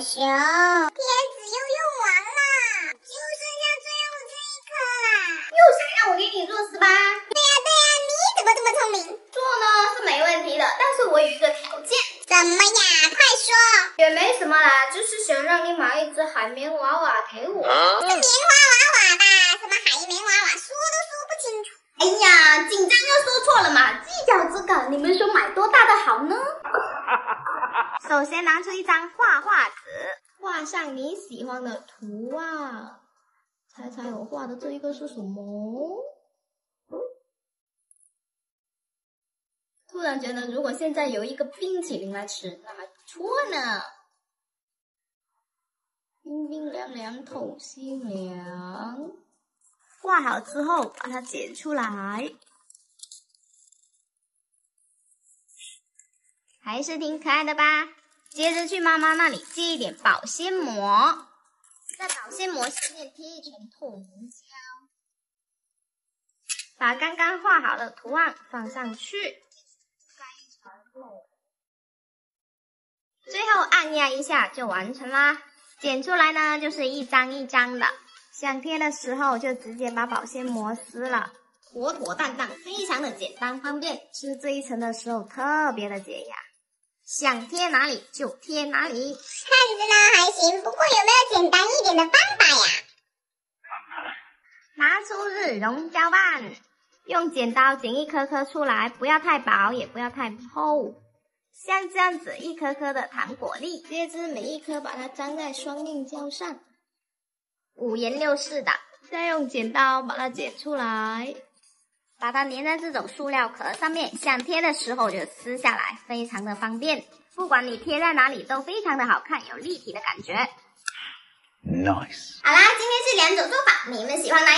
熊，贴纸又用完了，就剩下最后这一颗啦。又想让我给你做是吧？对呀，你怎么这么聪明？做呢是没问题的，但是我有一个条件。怎么呀？快说。也没什么啦，就是想让你买一只海绵娃娃给我。是棉花娃娃吧？什么海绵娃娃？说都说不清楚。哎呀，紧张又说错了嘛，计较这个，你们说买多大的好呢？首先拿出一张画画纸，画上你喜欢的图啊。猜猜我画的这一个是什么？突然觉得如果现在有一个冰淇淋来吃，那还不错呢。冰冰凉凉透心凉。画好之后把它剪出来，还是挺可爱的吧？接着去妈妈那里借一点保鲜膜，在保鲜膜下面贴一层透明胶，把刚刚画好的图案放上去，盖一层膜，最后按压一下就完成啦。剪出来呢就是一张一张的，想贴的时候就直接把保鲜膜撕了，妥妥当当，非常的简单方便。吃这一层的时候特别的解压，想贴哪里就贴哪里。看着呢还行，不过有没有简单一点的方法呀？拿出日溶胶棒，用剪刀剪一颗颗出来，不要太薄也不要太厚，像这样子一颗颗的糖果粒。接着每一颗把它粘在双面胶上，五颜六色的，再用剪刀把它剪出来，把它粘在这种塑料壳上面，想贴的时候就撕下来，非常的方便。不管你贴在哪里都非常的好看，有立体的感觉。Nice。好啦，今天是两种做法，你们喜欢哪